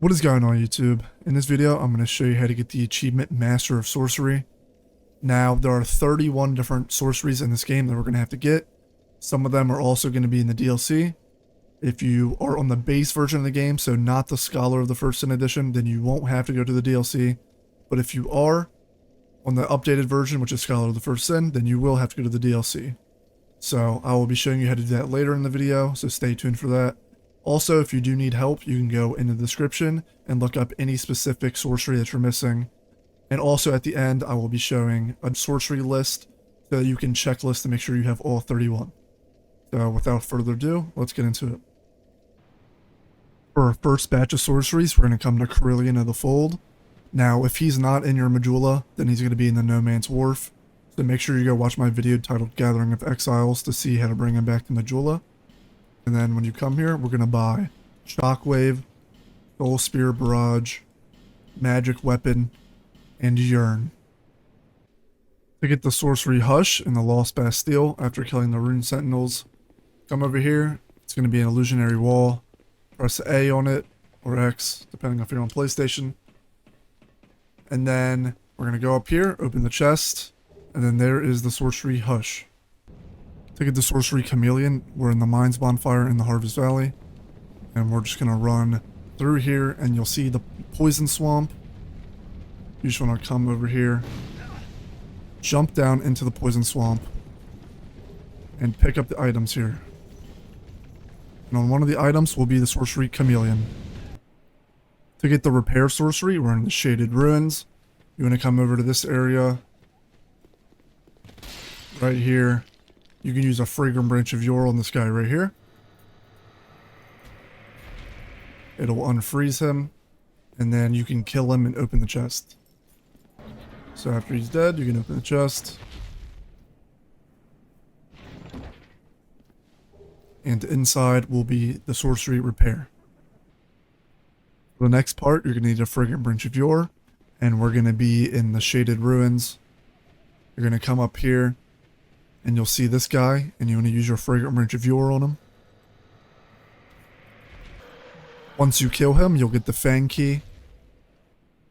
What is going on YouTube? In this video, I'm going to show you how to get the achievement Master of Sorcery. Now, there are 31 different sorceries in this game that we're going to have to get. Some of them are also going to be in the DLC. If you are on the base version of the game, so not the Scholar of the First Sin Edition, then you won't have to go to the DLC. But if you are on the updated version, which is Scholar of the First Sin, then you will have to go to the DLC. So I will be showing you how to do that later in the video, so stay tuned for that. Also, if you do need help, you can go in the description and look up any specific sorcery that you're missing. And also at the end, I will be showing a sorcery list so that you can checklist to make sure you have all 31. So without further ado, let's get into it. For our first batch of sorceries, we're going to come to Chameleon of the Fold. Now, if he's not in your Majula, then he's going to be in the No Man's Wharf. So make sure you go watch my video titled Gathering of Exiles to see how to bring him back to Majula. And then when you come here, we're going to buy Shockwave, Soul Spear Barrage, Magic Weapon, and Yearn. To get the Sorcery Hush in the Lost Bastille after killing the Rune Sentinels, come over here. It's going to be an illusionary wall. Press A on it, or X, depending if you're on PlayStation. And then we're going to go up here, open the chest, and then there is the Sorcery Hush. To get the Sorcery Chameleon, we're in the Mines Bonfire in the Harvest Valley. And we're just going to run through here, and you'll see the Poison Swamp. You just want to come over here, jump down into the Poison Swamp, and pick up the items here. And on one of the items will be the Sorcery Chameleon. To get the Repair Sorcery, we're in the Shaded Ruins. You want to come over to this area, right here. You can use a Fragrant Branch of Yearn on this guy right here. It'll unfreeze him, and then you can kill him and open the chest. So after he's dead, you can open the chest. And inside will be the Sorcery Repair. For the next part, you're going to need a Fragrant Branch of Yearn, and we're going to be in the Shaded Ruins. You're going to come up here, and you'll see this guy, and you want to use your Fragrant Branch of Yearn on him. Once you kill him, you'll get the Fang Key.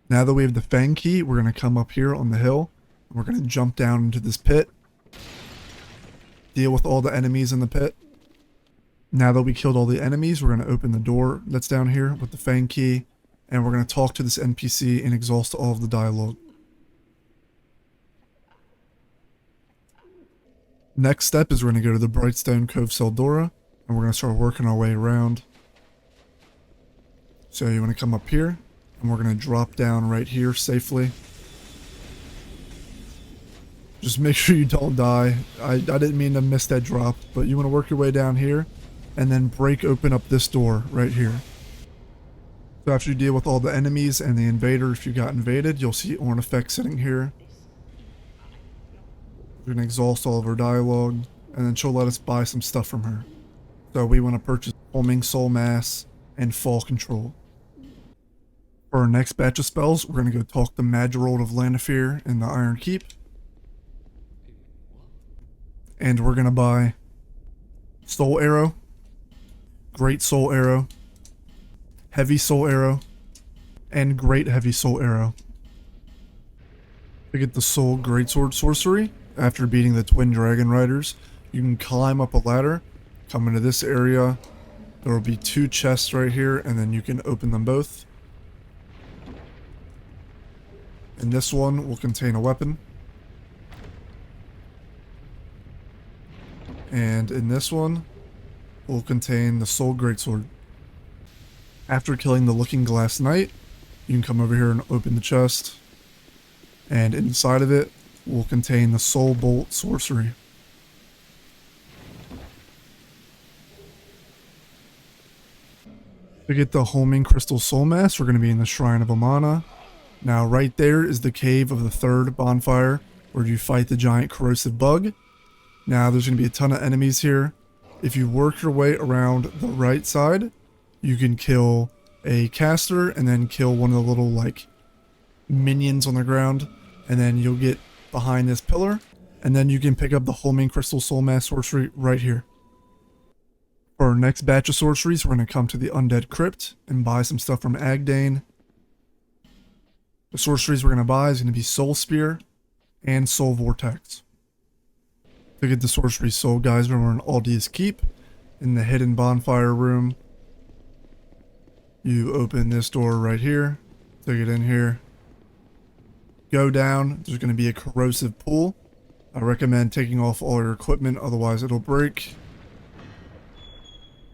Now that we have the Fang Key, we're going to come up here on the hill, and we're going to jump down into this pit. Deal with all the enemies in the pit. Now that we killed all the enemies, we're going to open the door that's down here with the Fang Key, and we're going to talk to this NPC and exhaust all of the dialogue. Next step is we're going to go to the Brightstone Cove Seldora, and we're going to start working our way around. So you want to come up here, and we're going to drop down right here safely. Just make sure you don't die. I didn't mean to miss that drop, but you want to work your way down here, and then break open up this door right here. So after you deal with all the enemies and the invader, if you got invaded, you'll see Ornifex sitting here. We're going to exhaust all of her dialogue, and then she'll let us buy some stuff from her. So we want to purchase Homing Soulmass and Fall Control. For our next batch of spells, we're going to go talk to Magirold of Lanafear in the Iron Keep. And we're going to buy Soul Arrow, Great Soul Arrow, Heavy Soul Arrow, and Great Heavy Soul Arrow. To get the Soul Greatsword Sorcery, after beating the Twin Dragon Riders, you can climb up a ladder, come into this area. There will be 2 chests right here, and then you can open them both. And this one will contain a weapon. And in this one will contain the Soul Greatsword. After killing the Looking Glass Knight, you can come over here and open the chest. And inside of it will contain the Soul Bolt Sorcery. To get the Homing Crystal Soulmass, we're going to be in the Shrine of Amana. Now right there is the cave of the 3rd bonfire, where you fight the giant corrosive bug. Now there's going to be a ton of enemies here. If you work your way around the right side, you can kill a caster and then kill one of the little like minions on the ground, and then you'll get behind this pillar, and then you can pick up the Homing Crystal Soulmass Sorcery right here. For our next batch of sorceries, we're going to come to the Undead Crypt and buy some stuff from Agdane. The sorceries we're going to buy is going to be Soul Spear and Soul Vortex. To get the sorcery Soul Geyser, we're in Aldia's Keep in the hidden bonfire room. You open this door right here to get in here. Go down, there's going to be a corrosive pool. I recommend taking off all your equipment, otherwise it'll break.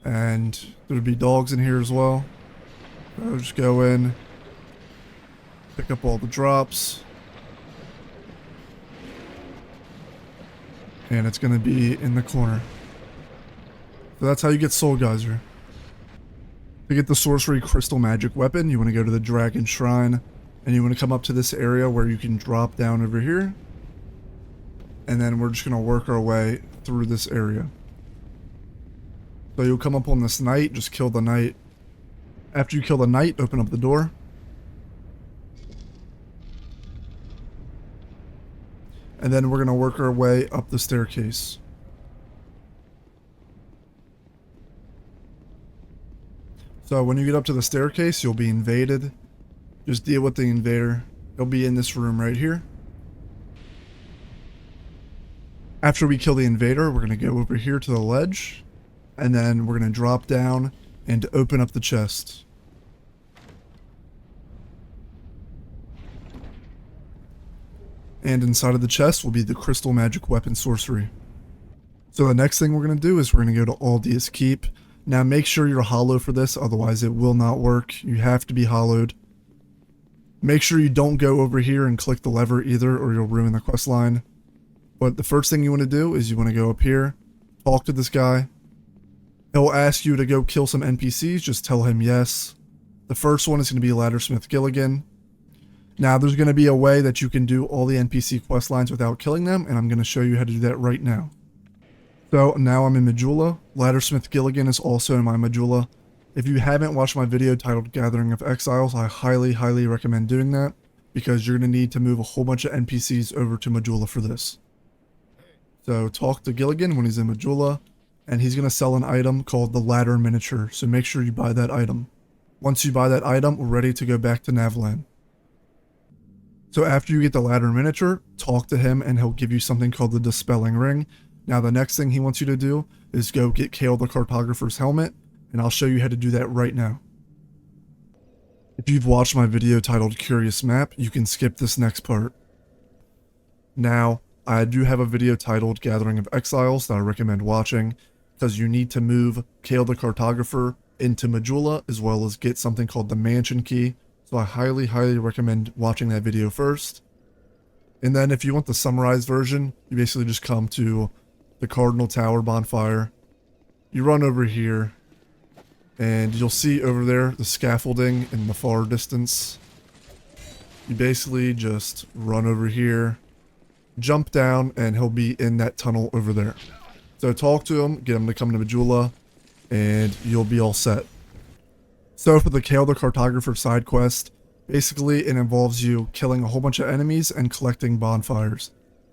And there'll be dogs in here as well. So just go in, pick up all the drops. And it's going to be in the corner. So that's how you get Soul Geyser. To get the Sorcery Crystal Magic Weapon, you want to go to the Dragon Shrine. And you want to come up to this area where you can drop down over here. And then we're just going to work our way through this area. So you'll come up on this knight, just kill the knight. After you kill the knight, open up the door. And then we're going to work our way up the staircase. So when you get up to the staircase, you'll be invaded. Just deal with the invader. He'll be in this room right here. After we kill the invader, we're going to go over here to the ledge. And then we're going to drop down and open up the chest. And inside of the chest will be the Crystal Magic Weapon Sorcery. So the next thing we're going to do is we're going to go to Aldia's Keep. Now make sure you're hollow for this, otherwise it will not work. You have to be hollowed. Make sure you don't go over here and click the lever either, or you'll ruin the quest line. But the first thing you want to do is you want to go up here, talk to this guy. He'll ask you to go kill some NPCs, just tell him yes. The first one is going to be Laddersmith Gilligan. Now there's going to be a way that you can do all the NPC quest lines without killing them, and I'm going to show you how to do that right now. So now I'm in Majula. Laddersmith Gilligan is also in my Majula. If you haven't watched my video titled Gathering of Exiles, I highly recommend doing that, because you're going to need to move a whole bunch of NPCs over to Majula for this. So talk to Gilligan when he's in Majula. And he's going to sell an item called the Ladder Miniature, so make sure you buy that item. Once you buy that item, we're ready to go back to Navlan. So after you get the Ladder Miniature, talk to him and he'll give you something called the Dispelling Ring. Now the next thing he wants you to do is go get Kale the Cartographer's helmet, and I'll show you how to do that right now. If you've watched my video titled Curious Map, you can skip this next part. Now, I do have a video titled Gathering of Exiles that I recommend watching, because you need to move Kale the Cartographer into Majula, as well as get something called the Mansion Key. So I highly recommend watching that video first. And then if you want the summarized version, you basically just come to the Cardinal Tower bonfire. You run over here, and you'll see over there the scaffolding in the far distance. You basically just run over here, jump down, and he'll be in that tunnel over there. So talk to him, get him to come to Majula, and you'll be all set. So for the Kale the Cartographer side quest, basically it involves you killing a whole bunch of enemies and collecting bonfires.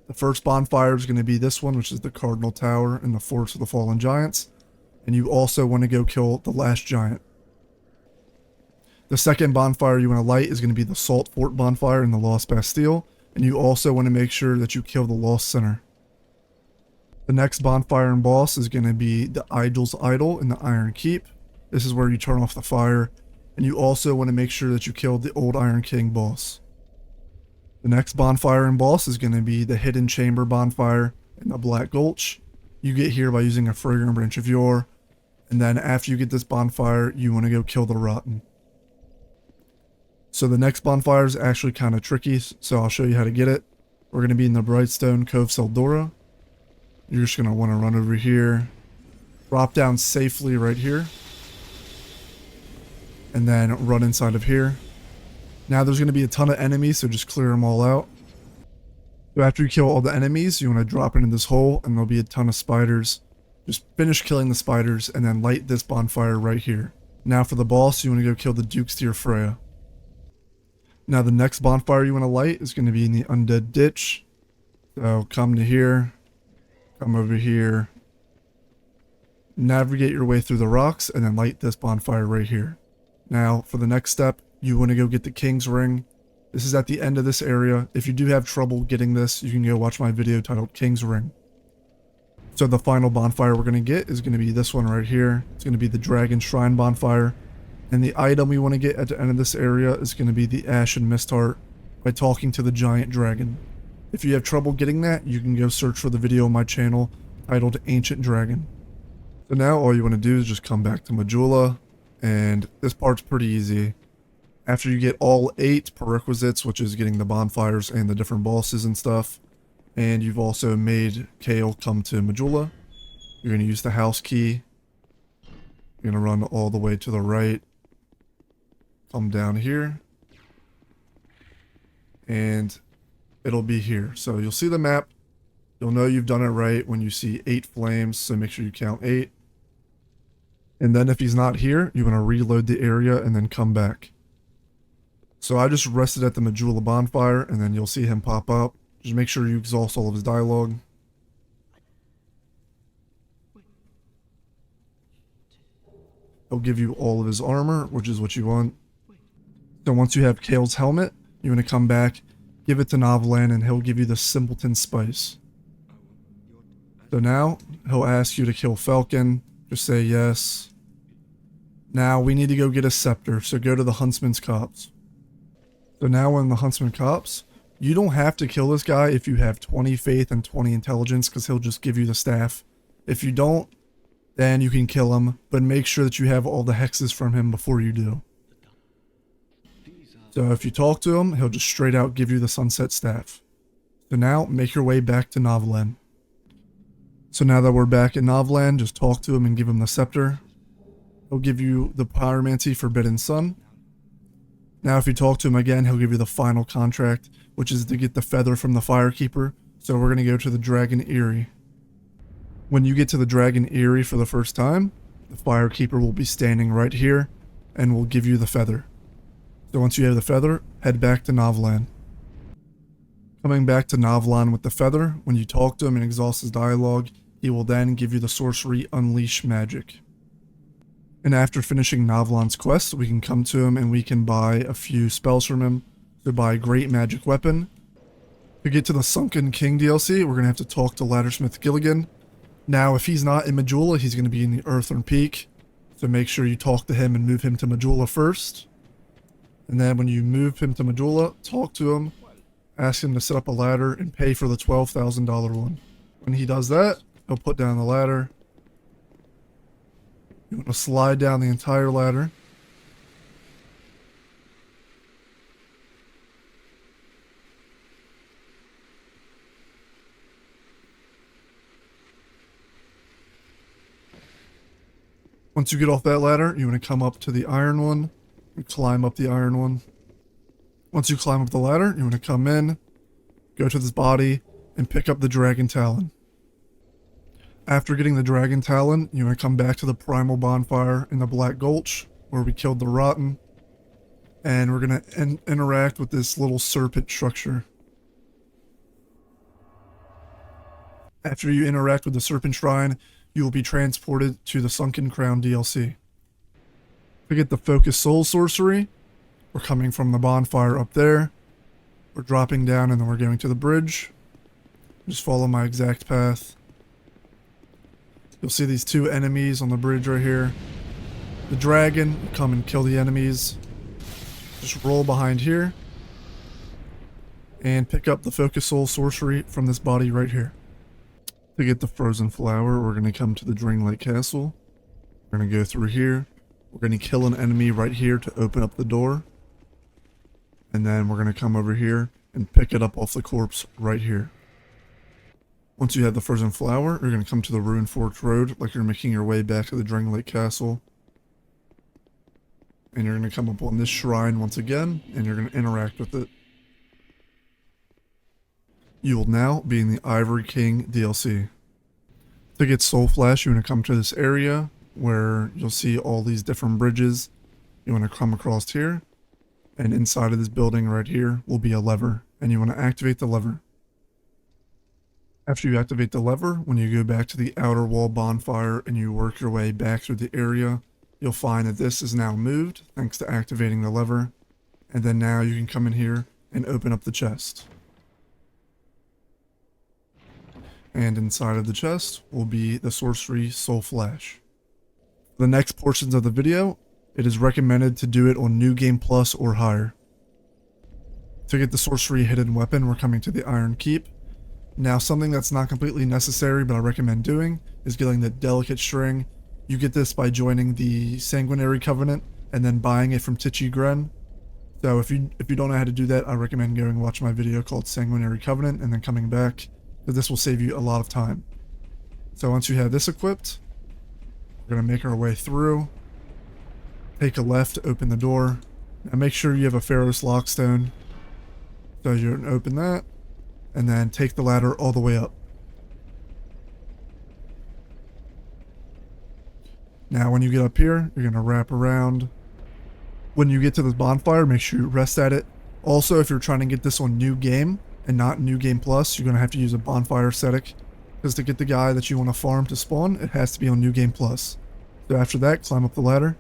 The first bonfire is going to be this one, which is the Cardinal Tower in the Forest of the Fallen Giants. And you also want to go kill the last giant. The second bonfire you want to light is going to be the Salt Fort bonfire in the Lost Bastille. And you also want to make sure that you kill the Lost Center. The next bonfire and boss is going to be the Idol's Idol in the Iron Keep. This is where you turn off the fire. And you also want to make sure that you kill the old Iron King boss. The next bonfire and boss is going to be the Hidden Chamber bonfire in the Black Gulch. You get here by using a Fragrant Branch of Yore. And then after you get this bonfire, you want to go kill the Rotten. So the next bonfire is actually kind of tricky, so I'll show you how to get it. We're going to be in the Brightstone Cove Seldora. You're just going to want to run over here, drop down safely right here, and then run inside of here. Now there's going to be a ton of enemies, so just clear them all out. So after you kill all the enemies, you want to drop into this hole, and there'll be a ton of spiders. Just finish killing the spiders, and then light this bonfire right here. Now for the boss, you want to go kill the Duke's Deer Freya. Now the next bonfire you want to light is going to be in the Undead Ditch. So come to here, come over here, Navigate your way through the rocks and then light this bonfire right here. Now, for the next step, you want to go get the King's Ring. This is at the end of this area. If you do have trouble getting this, you can go watch my video titled King's Ring. So the final bonfire we're going to get is going to be this one right here. It's going to be the Dragon Shrine bonfire. And the item we want to get at the end of this area is going to be the Ashen Mist Heart by talking to the giant dragon. If you have trouble getting that, you can go search for the video on my channel titled Ancient Dragon. So now all you want to do is just come back to Majula, and this part's pretty easy. After you get all 8 prerequisites, which is getting the bonfires and the different bosses and stuff, and you've also made Kale come to Majula, you're going to use the house key. You're going to run all the way to the right, come down here, and it'll be here. So you'll see the map. You'll know you've done it right when you see 8 flames, so make sure you count 8. And then if he's not here, you want to reload the area and then come back. So I just rested at the Majula bonfire, and then you'll see him pop up. Just make sure you exhaust all of his dialogue. He'll give you all of his armor, which is what you want. So once you have Kale's helmet, you want to come back, give it to Novelan, and he'll give you the Simpleton Spice. So now, he'll ask you to kill Falcon. Just say yes. Now, we need to go get a scepter, so go to the Huntsman's Copse. So now we're in the Huntsman Copse. You don't have to kill this guy if you have 20 faith and 20 intelligence, because he'll just give you the staff. If you don't, then you can kill him, but make sure that you have all the hexes from him before you do. So if you talk to him, he'll just straight out give you the Sunset Staff. So now, make your way back to Novelan. So now that we're back in Novelan, just talk to him and give him the scepter. He'll give you the Pyromancy Forbidden Sun. Now if you talk to him again, he'll give you the final contract, which is to get the feather from the Firekeeper. So we're going to go to the Dragon Eyrie. When you get to the Dragon Eyrie for the first time, the Firekeeper will be standing right here and will give you the feather. So once you have the feather, head back to Novelan. Coming back to Novelan with the feather, when you talk to him and exhaust his dialogue, he will then give you the Sorcery Unleash Magic. And after finishing Novelan's quest, we can come to him and we can buy a few spells from him. So buy Great Magic Weapon. To get to the Sunken King DLC, we're going to have to talk to Laddersmith Gilligan. Now, if he's not in Majula, he's going to be in the Earthern Peak. So make sure you talk to him and move him to Majula first. And then when you move him to Majula, talk to him, ask him to set up a ladder and pay for the $12,000 one. When he does that, he'll put down the ladder. You want to slide down the entire ladder. Once you get off that ladder, you want to come up to the iron one and climb up the iron one. Once you climb up the ladder, you want to come in, go to this body, and pick up the Dragon Talon. After getting the Dragon Talon, you want to come back to the Primal Bonfire in the Black Gulch, where we killed the Rotten. And we're going to interact with this little serpent structure. After you interact with the Serpent Shrine, you will be transported to the Sunken Crown DLC. To get the Focus Soul Sorcery, we're coming from the bonfire up there. We're dropping down and then we're going to the bridge. Just follow my exact path. You'll see these 2 enemies on the bridge right here. The dragon, come and kill the enemies. Just roll behind here. And pick up the Focus Soul Sorcery from this body right here. To get the Frozen Flower, we're going to come to the Dringlake Castle. We're going to go through here. We're going to kill an enemy right here to open up the door. And then we're going to come over here and pick it up off the corpse right here. Once you have the Frozen Flower, you're going to come to the Ruined Forge Road like you're making your way back to the Dringlake Castle. And you're going to come up on this shrine once again, and you're going to interact with it. You will now be in the Ivory King DLC. To get Soul Flash, you're going to come to this area where you'll see all these different bridges. You want to come across here, and inside of this building right here will be a lever, and you want to activate the lever. After you activate the lever, when you go back to the outer wall bonfire and you work your way back through the area, you'll find that this is now moved thanks to activating the lever. And then now you can come in here and open up the chest. And inside of the chest will be the Sorcery Soul Flash. For the next portions of the video, it is recommended to do it on New Game Plus or higher. To get the Sorcery Hidden Weapon, we're coming to the Iron Keep. Now, something that's not completely necessary but I recommend doing is getting the Delicate String. You get this by joining the Sanguinary Covenant and then buying it from Tichy Gren. So if you don't know how to do that, I recommend going and watch my video called Sanguinary Covenant and then coming back, because this will save you a lot of time. So once you have this equipped, we're going to make our way through. Take a left to open the door. Now make sure you have a Pharaoh's Lockstone. So you're going to open that, and then take the ladder all the way up. Now when you get up here, you're going to wrap around. When you get to this bonfire, make sure you rest at it. Also, if you're trying to get this on New Game and not New Game Plus, you're going to have to use a bonfire ascetic, because to get the guy that you want to farm to spawn, it has to be on New Game Plus. So after that, climb up the ladder.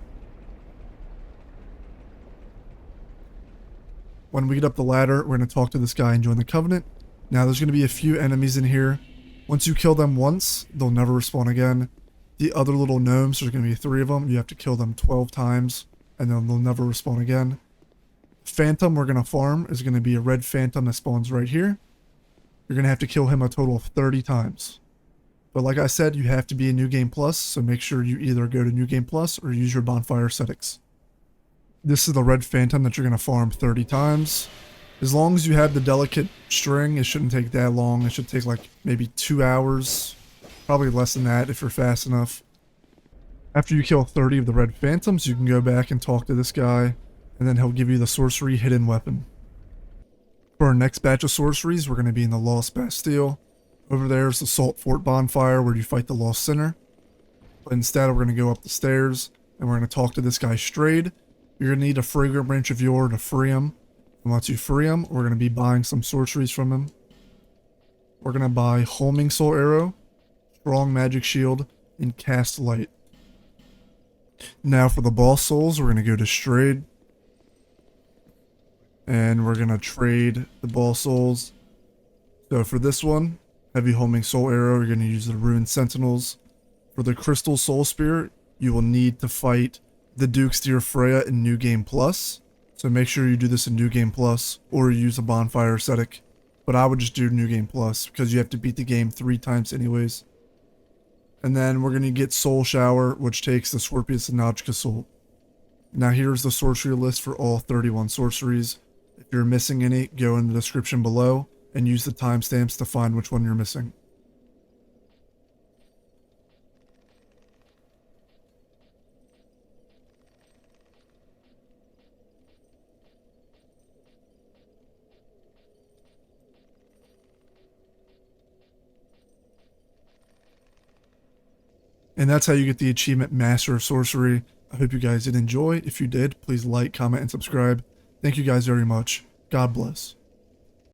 When we get up the ladder, we're going to talk to this guy and join the Covenant. Now there's going to be a few enemies in here. Once you kill them once, they'll never respawn again. The other little gnomes, there's going to be 3 of them. You have to kill them 12 times, and then they'll never respawn again. Phantom we're going to farm is going to be a red phantom that spawns right here. You're going to have to kill him a total of 30 times. But like I said, you have to be in New Game Plus, so make sure you either go to New Game Plus or use your bonfire ascetics. This is the red phantom that you're going to farm 30 times. As long as you have the delicate string, it shouldn't take that long. It should take like maybe 2 hours. Probably less than that if you're fast enough. After you kill 30 of the red phantoms, you can go back and talk to this guy, and then he'll give you the Sorcery Hidden Weapon. For our next batch of sorceries, we're going to be in the Lost Bastille. Over there is the Salt Fort Bonfire where you fight the Lost Sinner. But instead, we're going to go up the stairs, and we're going to talk to this guy Strayed. You're going to need a Fragrant Branch of Yearn to free him. And once you free him, we're going to be buying some sorceries from him. We're going to buy Homing Soul Arrow, Strong Magic Shield, and Cast Light. Now for the boss souls, we're going to go to Strayed. And we're going to trade the boss souls. So for this one, Heavy Homing Soul Arrow, you're going to use the Ruined Sentinels. For the Crystal Soul Spirit, you will need to fight the Duke's Dear Freya in New Game Plus. So make sure you do this in New Game Plus, or use a bonfire ascetic. But I would just do New Game Plus, because you have to beat the game 3 times anyways. And then we're going to get Soul Shower, which takes the Scorpius and Najka Soul. Now here's the sorcery list for all 31 sorceries. If you're missing any, go in the description below, and use the timestamps to find which one you're missing. And that's how you get the achievement Master of Sorcery. I hope you guys did enjoy. If you did, please like, comment, and subscribe. Thank you guys very much. God bless.